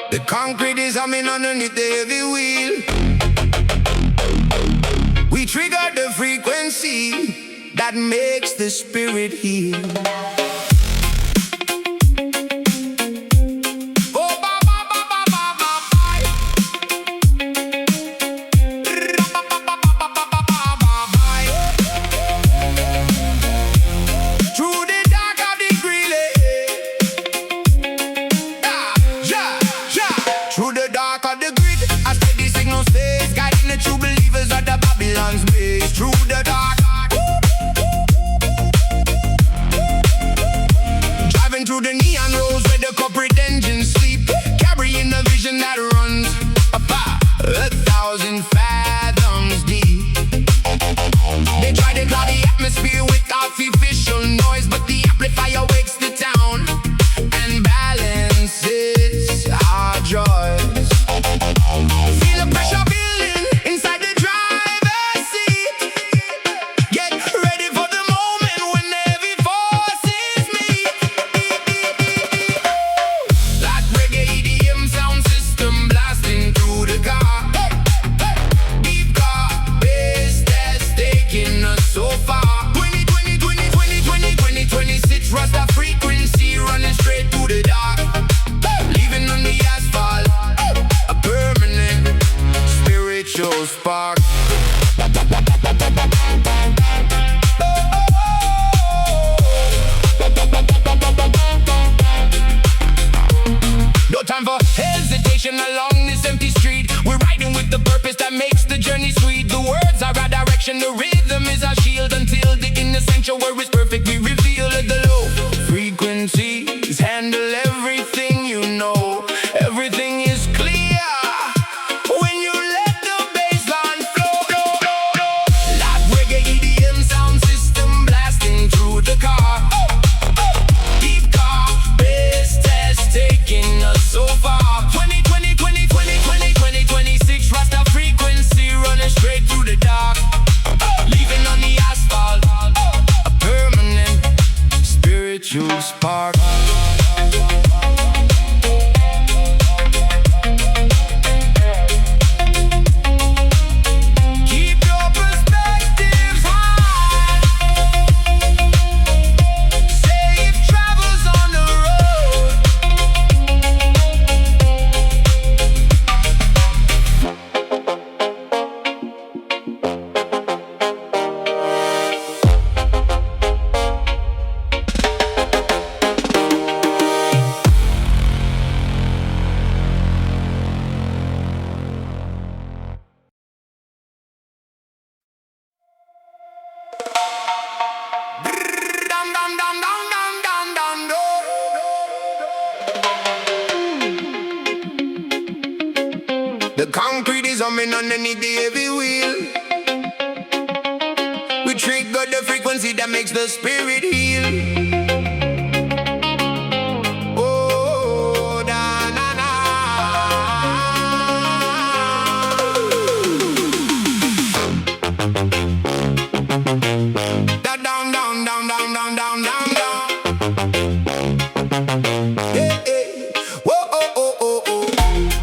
The concrete is humming underneath the heavy wheel. We trigger the frequency that makes the spirit heal. Through the dark of the grid, a steady signal stays, guiding the true believers of the Babylon's ways. Through the dark, driving through the neon roads where the corporate engines sleep, carrying a vision that runs about 1,000 fathoms deep. They try to cloud the atmosphere with artificial noise, but the amplifier wakes the town and balances our joys. Feel the pressure building inside the driver's seat. Get ready for the moment when the heavy forces meet. Like reggae EDM sound system blasting through the car. Deep car bass test taking us so far. 2026 Rasta frequency running straight through the dark, leaving on the asphalt a permanent spiritual spark. No time for hesitation along this empty street. We're riding with the purpose that makes the journey sweet. The words are our direction, the rhythm is our shield. Until the inner sanctuary is perfect, we reveal the low frequencies handle everything, you know. Everything is clear when you let the bassline flow. Like reggae EDM sound system blasting through the car. Deep car bass test taking us so far. 2026 Rasta frequency running straight through the dark, leaving on the asphalt a permanent spiritual spark. Keep your perspectives high. Safe travels on the road. Dum dum dum dum dum dum dum. The concrete is humming underneath the heavy wheel. We trigger the frequency that makes the spirit heal. Oh, da na na. Da down down down down down down down down. Hey hey. Whoa oh oh oh oh.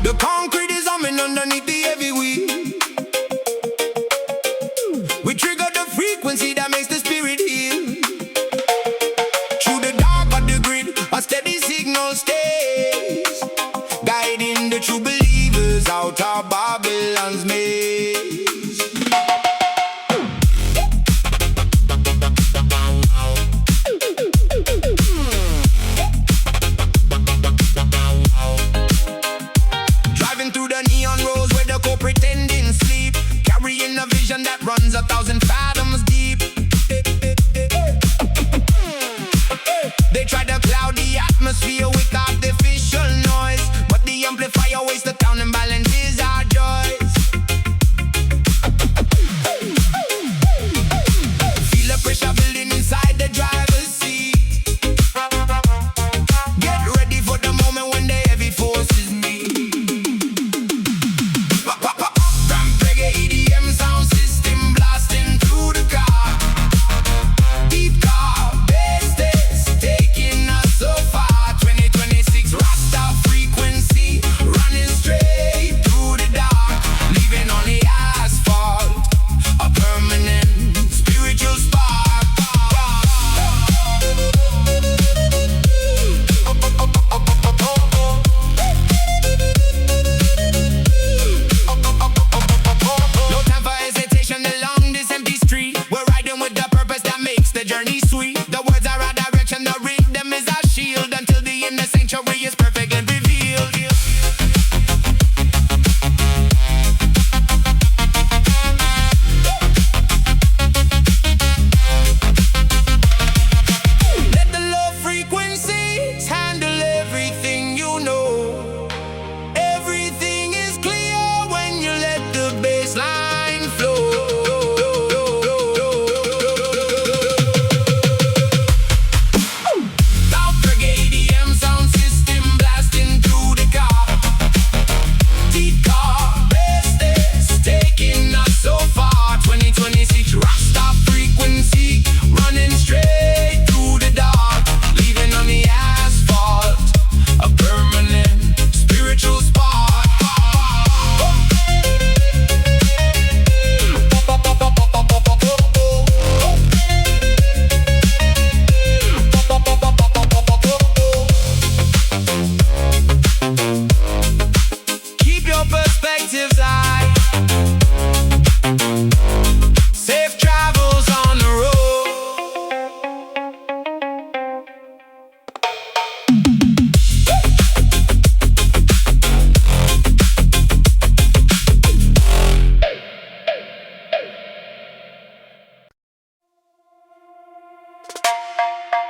The concrete is humming underneath the heavy wheel. We trigger the frequency that makes the spirit heal. Through the dark of the grid, a steady signal stays, guiding the true believers out of Babylon's maze.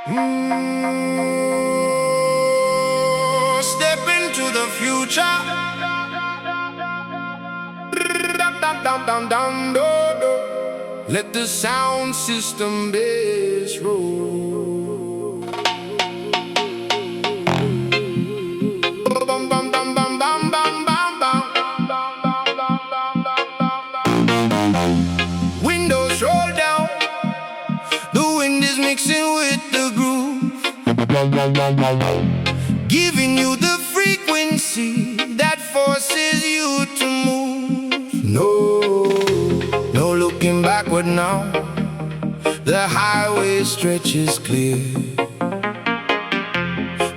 Step into the future. Down, down, down, do, do. Let the sound system bass roll. Bum, bum, bum, bum, bum, bum, bum, bum. Windows roll down. The wind is mixing with the groove, giving you the frequency that forces you to move. No looking backward now. The highway stretches clear.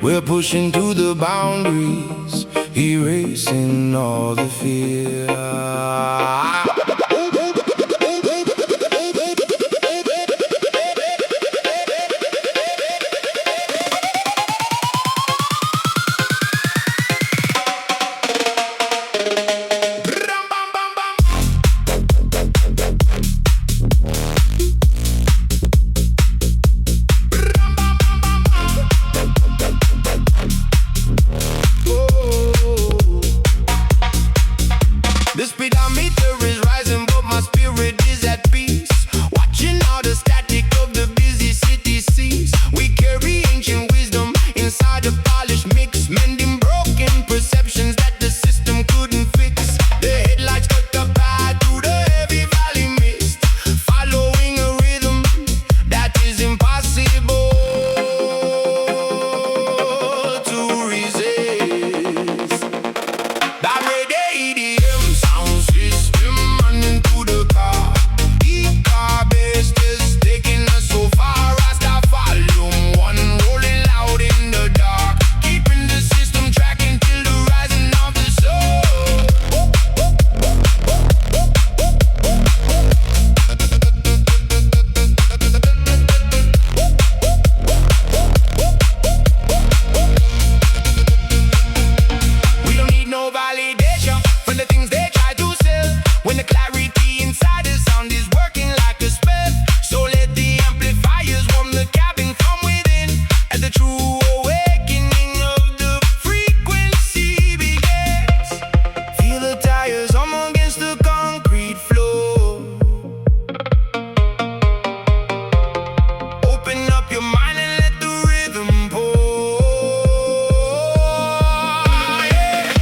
We're pushing to the boundaries, erasing all the fear. The speedometer is rising, but my spirit is at peace. Watching all the static of the busy city seas. We carry ancient wisdom inside a polished mix, mending broken perceptions that the system couldn't fix. The headlights cut the path through the heavy valley mist, following a rhythm that is impossible to resist. That reggae EDM sound system running through the car. Car Bass Test taking us so far. Rasta volume 1 rolling loud in the dark, keeping the system tracking till the rising of the sun. We don't need no validation for the things they try to sell, when the clarity inside the sound is working like a spell. So let the amplifiers warm the cabin from within, as the true awakening of the frequency begins. Feel the tires hum against the concrete floor. Open up your mind and let the rhythm pour. Yeah.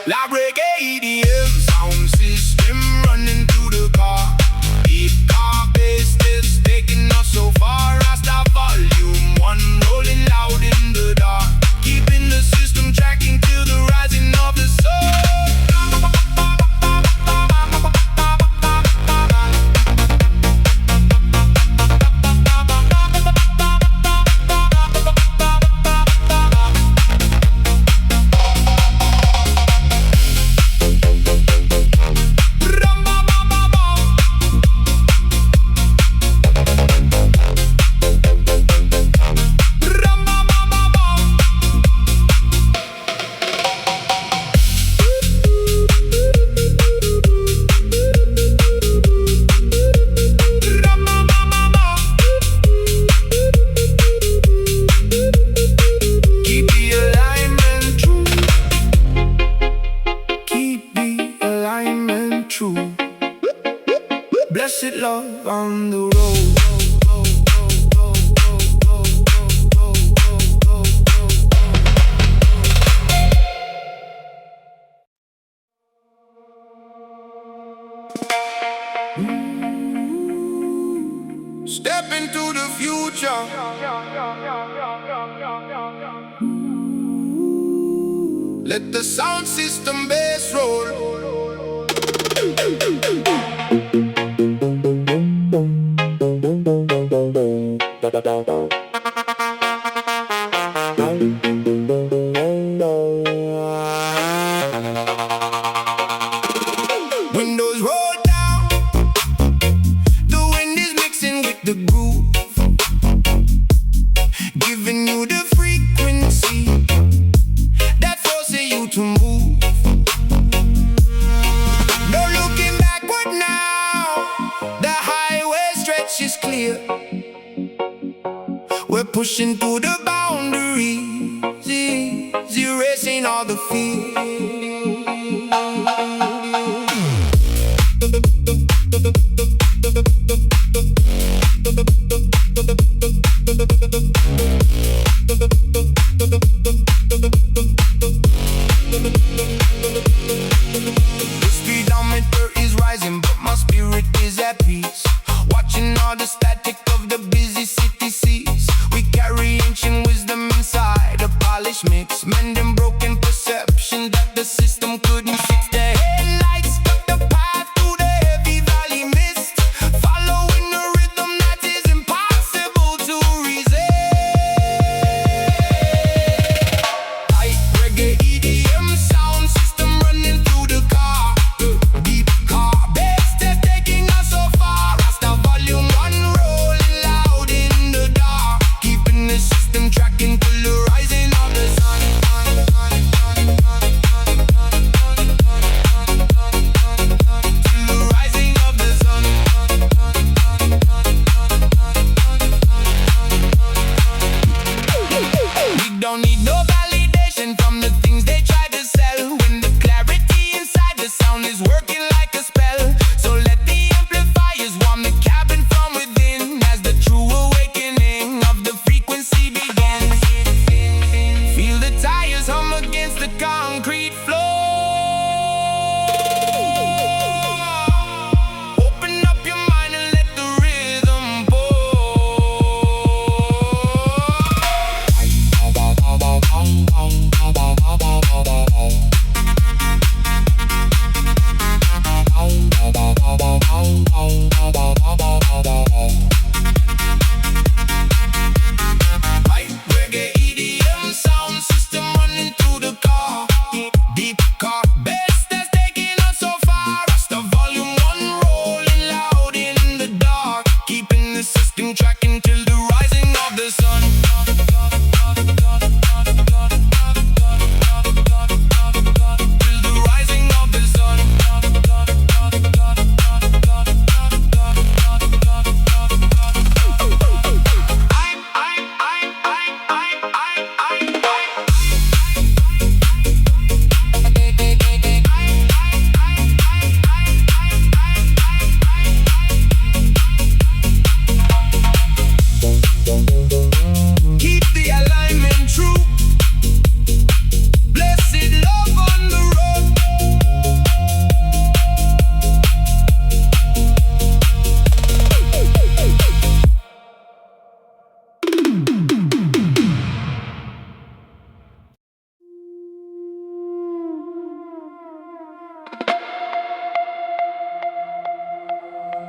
La reggae EDM sound system running through the car. Car Bass Test taking us so far. Rasta volume 1 rolling loud in the dark, keeping the system tracking till the rising of the sun. Keep the alignment true. Keep the alignment true. Blessed love on the road. Step into the future. Let the sound system bass roll. Windows roll down. The wind is mixing with the groove, giving you the frequency pushing through the boundaries, erasing all the fear. The speedometer is rising, but my spirit is at peace. Watching all the static of the busy city seas. We carry ancient wisdom inside a polished mix, mending broken perception that the system couldn't fix. The headlights cut the path through the heavy valley mist, following a rhythm that is impossible to resist. Light reggae EDM sound system running through the car. Deep car bass test taking us so far. Rasta volume 1 rolling loud in the dark, keeping the system tracking till the rising of the sun. Till the rising of the sun. We don't need no validation from the things they try to sell, when the clarity inside the sound is working like a spell. So let the amplifiers warm the cabin from within, as the true awakening of the frequency begins. Feel the tires hum against the concrete floor. Open up your mind and let the rhythm Light reggae EDM sound system running through the car. Deep car bass that's taking us so far. Rasta volume 1 rolling loud in the dark, keeping the system tracking till the rising of the sun. Till the rising of the sun. Keep the alignment true. Blessed love on the road.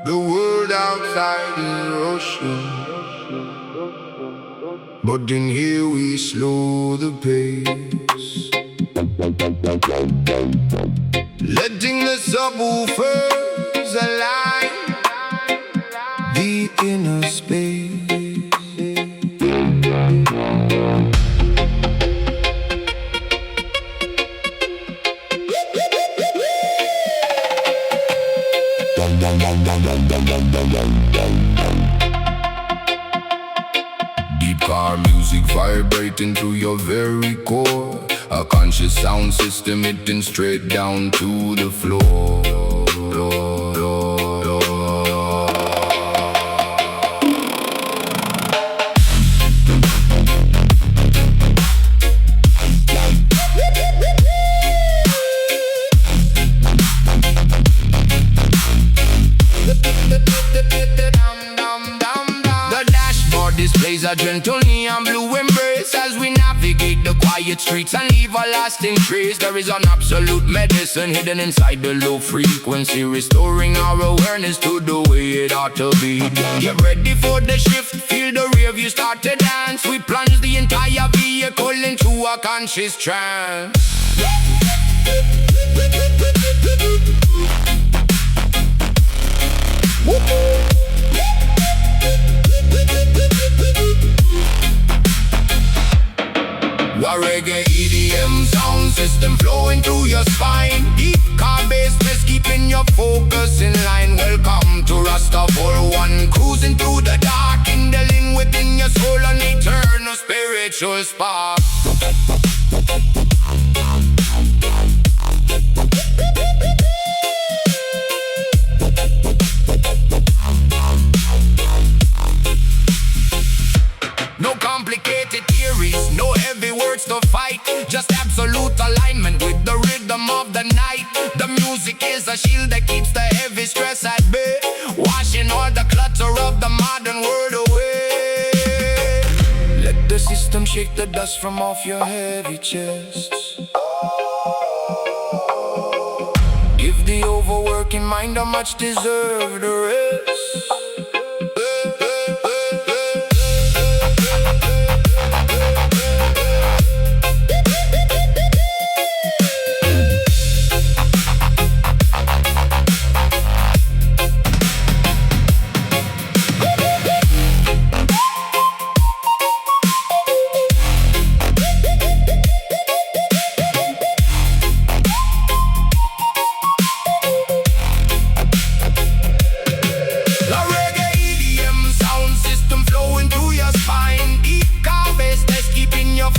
The world outside is rushing, but in here we slow the pace, letting the subwoofers align the inner space. Deep car music vibrating through your very core, a conscious sound system hitting straight down to the floor. The dashboard displays a gentle neon blue embrace as we navigate the quiet streets and leave a lasting trace. There is an absolute medicine hidden inside the low frequency, restoring our awareness to the way it ought to be. Get ready for the shift, feel the rear view start to dance. We plunge the entire vehicle into a conscious trance. Reggae EDM sound system flowing through your spine. Deep car bass test keeping your focus in line. Welcome to Rasta for one, cruising through the dark, indwelling within your soul an eternal spiritual spark. No complicated theories, no heavy words to fight. Just absolute alignment with the rhythm of the night. The music is a shield that keeps the heavy stress at bay, washing all the clutter of the modern world away. Let the system shake the dust from off your heavy chest. Give the overworking mind a much deserved rest.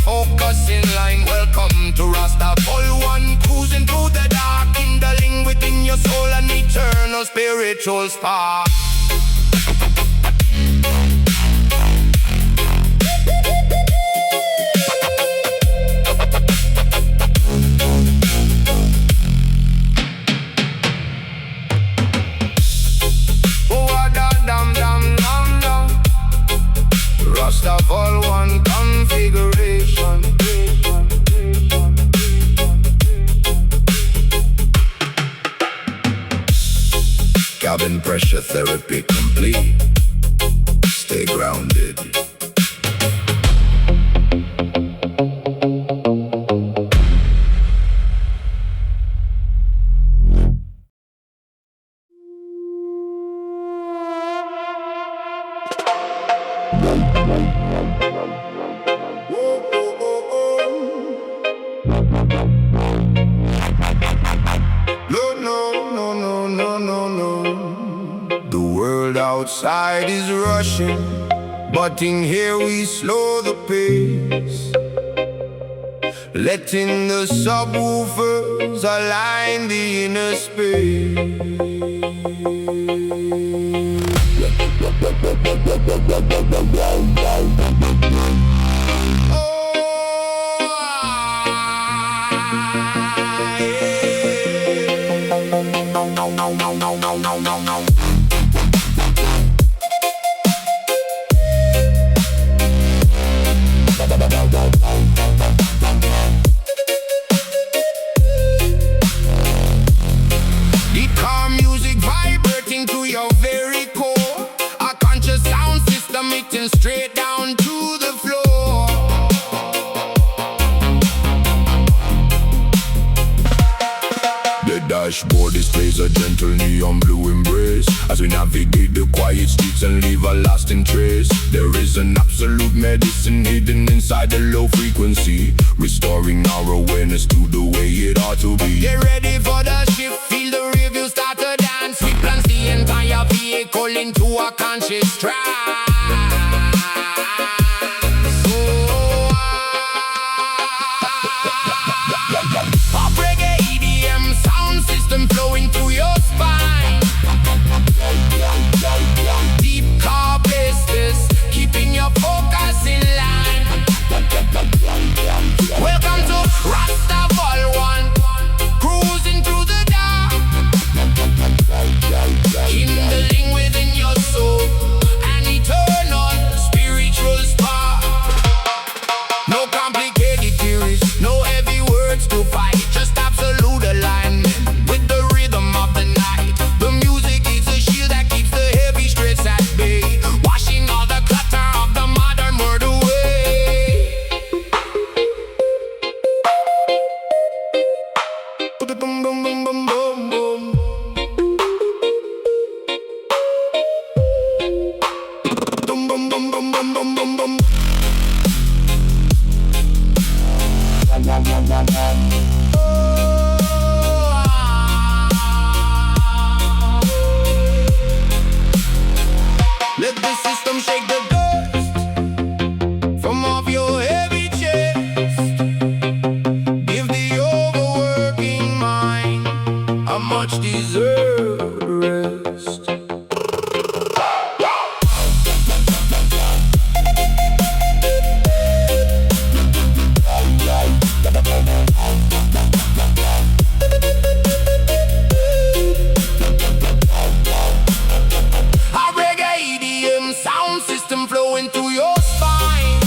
Focus in line, welcome to Rasta. All one cruising through the dark, kindling within your soul an eternal spiritual spark. Rasta all one configuration. Cabin pressure therapy complete. Stay grounded. The world outside is rushing, but in here we slow the pace, letting the subwoofers align the inner space. The calm music vibrating to your very core, a conscious sound system hitting straight down to the floor. The dashboard displays a gentle neon blue embrace as we navigate the quiet streets and leave a lasting trace. There is an absolute medicine hidden inside the low frequency, restoring our awareness to the way it ought to be. Get ready for the shift, feel the review start to dance. We plunge the entire vehicle into a conscious trance. Pop reggae EDM sound system flowing through your spine. Deep car bass test, keeping your focus in line. Welcome to Rasta Vol 1, cruising through the dark, kindling within your soul an eternal much deserve rest. A reggae EDM sound system flowing through your spine.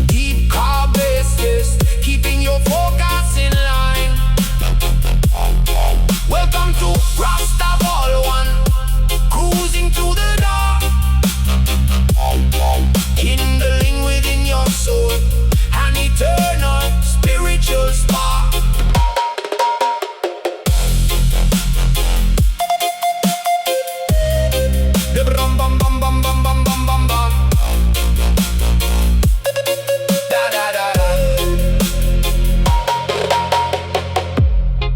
Deep car bass test, keeping your focus in line. Welcome to Rasta Vol 1, cruising through the dark, kindling within your soul an eternal spiritual spark. The brum bum bum bum bum bum bum bum bum. Da da da da.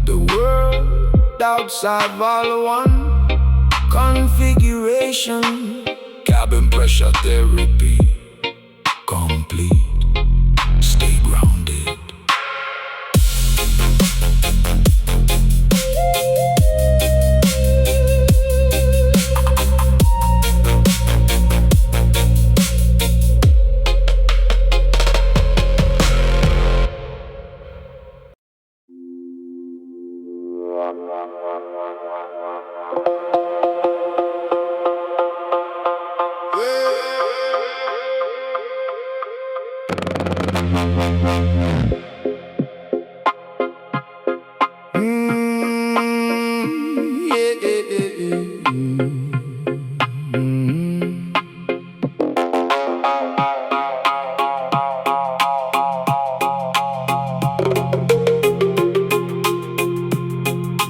The world outside Vol 1 configuration. Cabin pressure therapy complete. Stay grounded.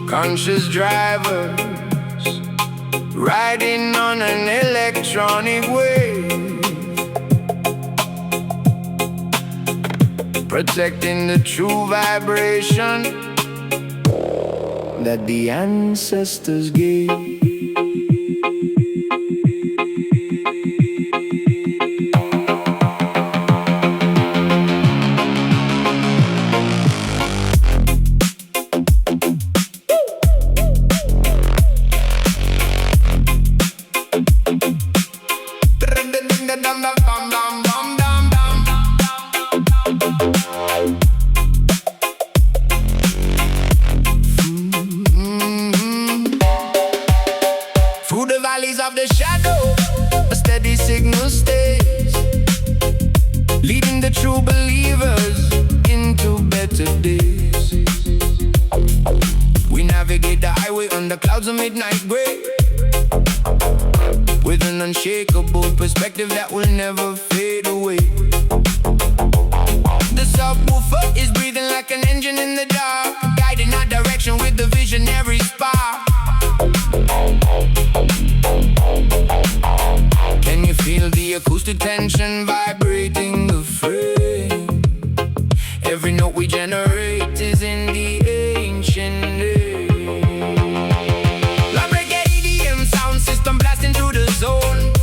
Conscious drivers riding on an electronic wave, protecting the true vibration that the ancestors gave. Through the valleys of the shadow, a steady signal stays, leading the true believers into better days. We navigate the highway under clouds of midnight gray, with an unshakable perspective that will never fade away. The subwoofer is breathing like an engine in the dark, guiding our direction with the visionary spark. Can you feel the acoustic tension vibrating the frame? Every note we generate is in the ancient days. La reggae EDM sound system blasting through the zone.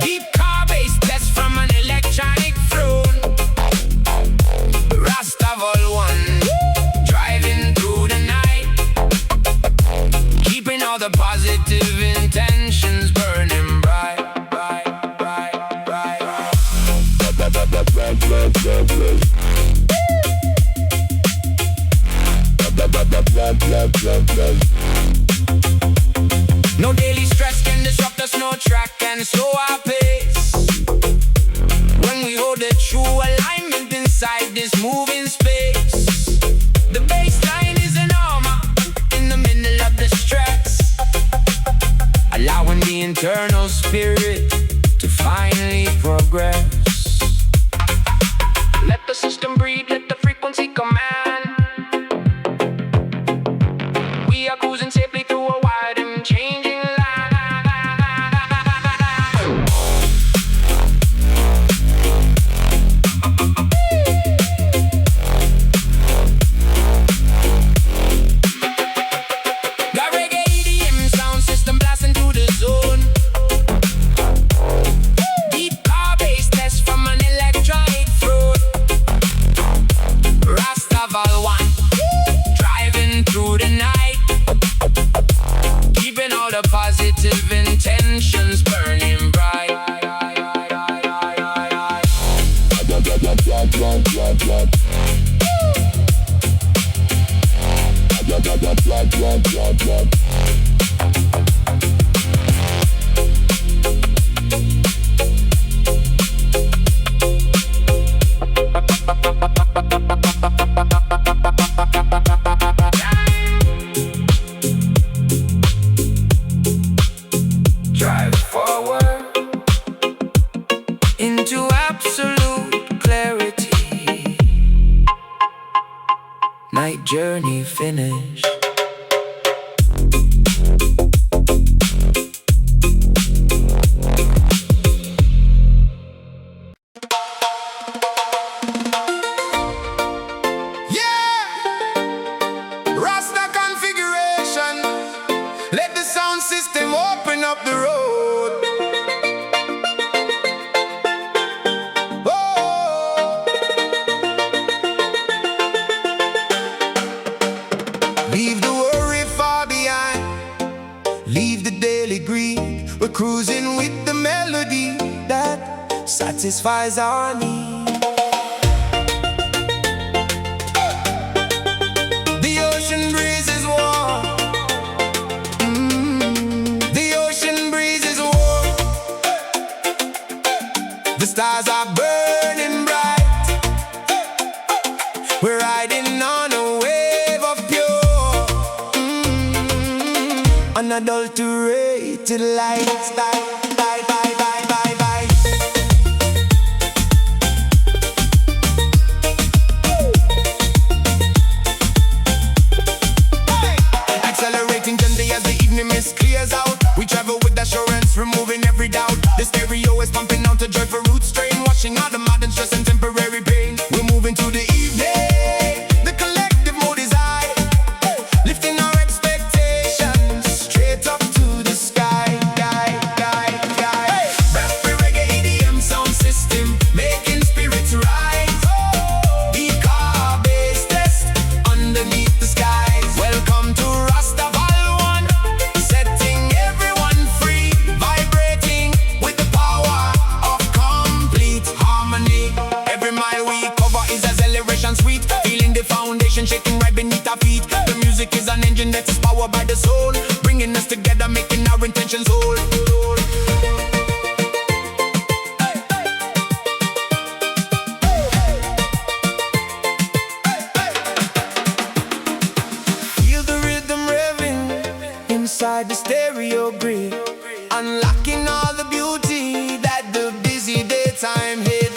Deep car bass test from an electronic throne. Rasta Vol 1, driving through the night, keeping all the positive intentions burning bright, bright, bright, bright. No daily stress can disrupt us, no track can slow our pace. When we hold the true alignment inside this moving space, the baseline is an armor in the middle of the stress, allowing the internal spirit to finally progress. Let the system breathe, let the frequency command. We are cruising safely through a wide and changing line. Drive forward into absolute clarity. Night journey finished. System open up the road. Oh. Leave the worry far behind. Leave the daily greed. We're cruising with the melody that satisfies our need. The ocean breeze is warm. The stars are burning bright. We're riding on a wave of pure, unadulterated light. Accelerating gently as the evening mist clears out. We travel with assurance, removing every doubt. The stereo is pumping out a joyful root strain, washing out the modern stress and temporary pain. We're moving to the evening. The collective mood is high, lifting our expectations straight up to the sky. Boosted Reggae EDM sound system, making spirits rise. The Car Bass Test underneath the skies. Welcome to Rasta. Sweet, feeling the foundation shaking right beneath our feet. The music is an engine that is powered by the soul, bringing us together, making our intentions whole. Feel the rhythm revving inside the stereo grid, unlocking all the beauty that the busy daytime hid.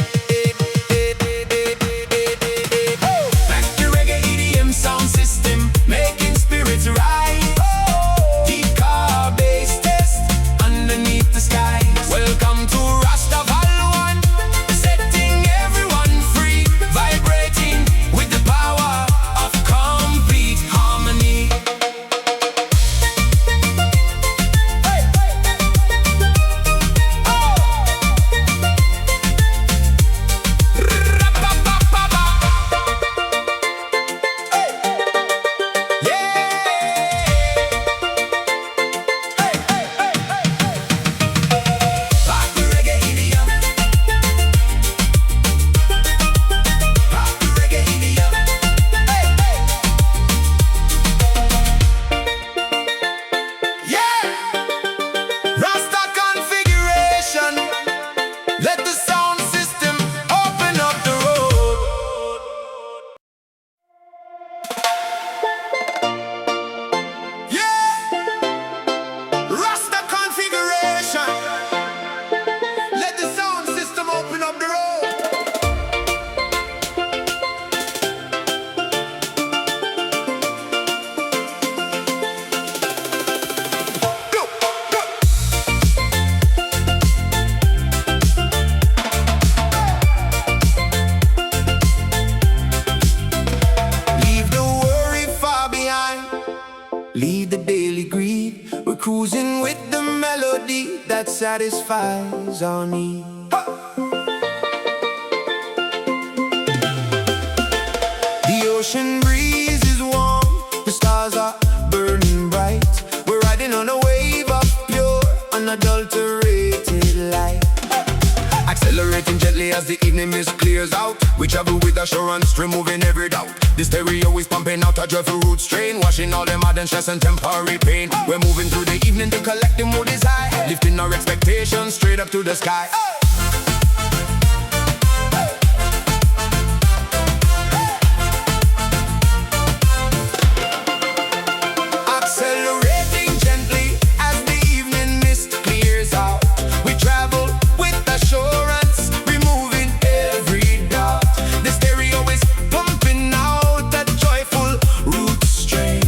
Let the sound system open up the road. Yeah, Rasta configuration. Let the sound system open up the road. Leave the daily greed. We're cruising with the melody that satisfies our need. The ocean breeze is warm. The stars are burning bright. We're riding on a wave of pure, unadulterated light. Accelerating gently gently as the evening mist clears out. We travel with assurance, removing every doubt. The stereo is pumping out a joyful root strain, washing all the modern stress and temporary pain. We're moving through the evening, the collective mood is high, lifting our expectations straight up to the sky. Accelerating gently as the evening mist clears out. We travel with assurance, removing every doubt. The stereo is pumping out that joyful root strain,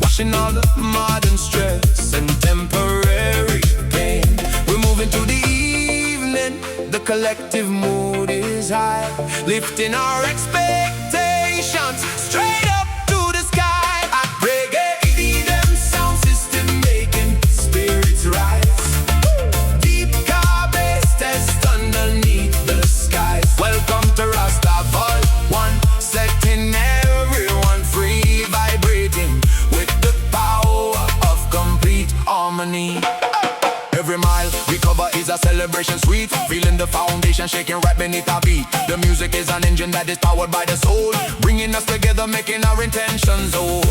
washing all the modern stress and temporary pain. We're moving through the evening, the collective mood is high, lifting our expectations straight up to the sky. At Reggae EDM sound system making spirits rise. Deep Car Bass Test underneath the skies. Welcome to Rasta Vault 1, setting everyone free, vibrating with the power of complete harmony. Every mile we cover is a celebration sweet, feeling the foundation shaking right beneath our feet. The music is an engine that is powered by the soul, bringing us together, making our intentions whole.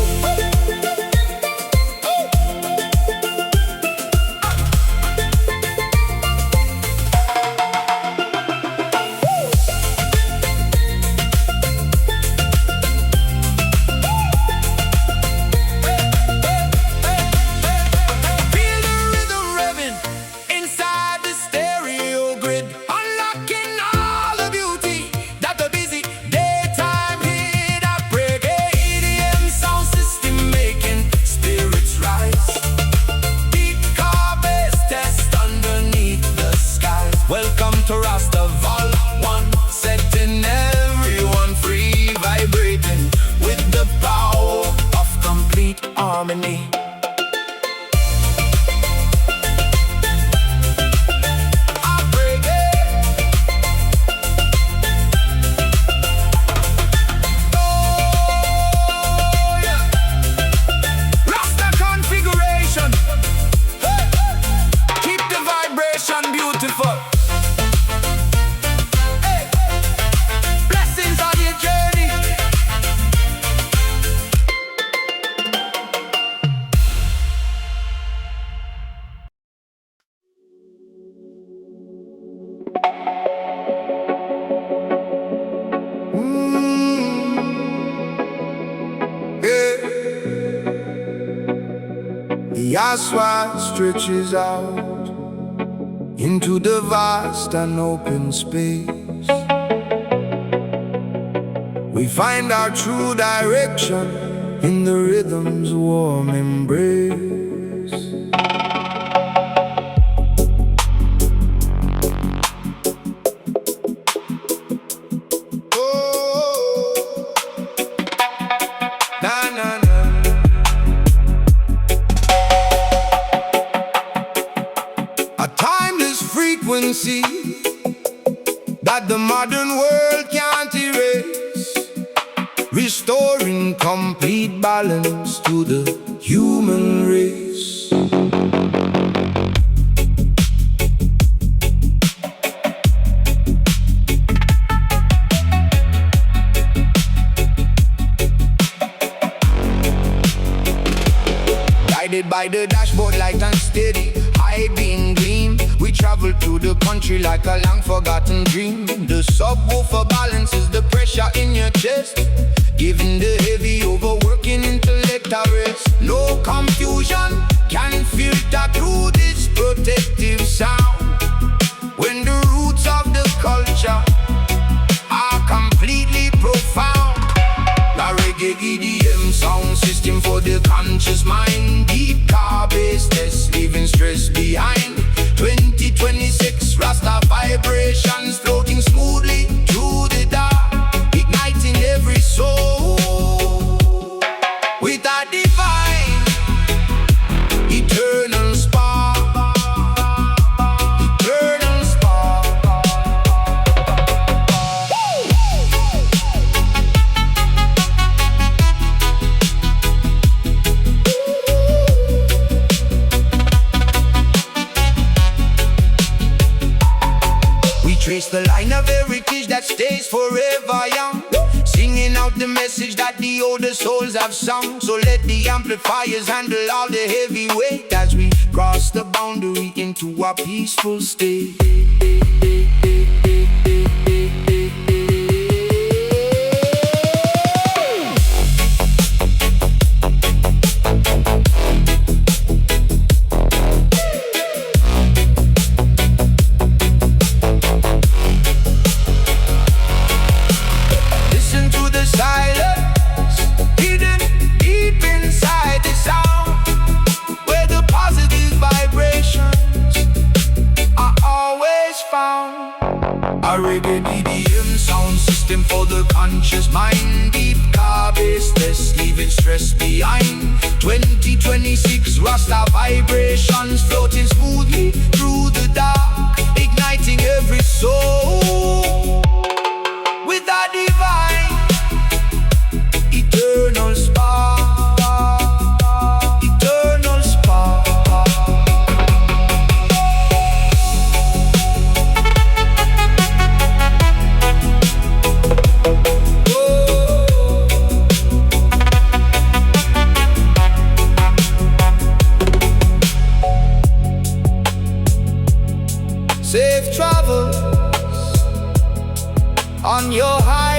Welcome to Rasta Vault 1, setting everyone free, vibrating with the power of complete harmony. Rasta configuration, keep the vibration beautiful. The asphalt stretches out into the vast and open space. We find our true direction in the rhythm's warm embrace. Frequency that the modern world can't erase, restoring complete balance to the human race. Guided by the dashboard light and steady, high beam gleam, we travel through the country like a long-forgotten dream. The subwoofer balances the pressure in your chest, giving the heavy overworking intellect a rest. No confusion can filter through this protective sound, when the roots of the culture are completely profound. The Reggae EDM sound system for the conscious mind. Deep Car Bass Test, leaving stress behind. 2026 Rasta vibrations floating smoothly through the dark, igniting every soul with a divine eternal spark. heritage that stays forever young, singing out the message that the older souls have sung. So let the amplifiers handle all the heavy weight as we cross the boundary into a peaceful state. A reggae EDM sound system for the conscious mind. Deep car bass test, leaving stress behind. 2026 Rasta vibrations floating smoothly through the dark, igniting every soul with a divine eternal spark. Eternal spark. Safe travels on your highway.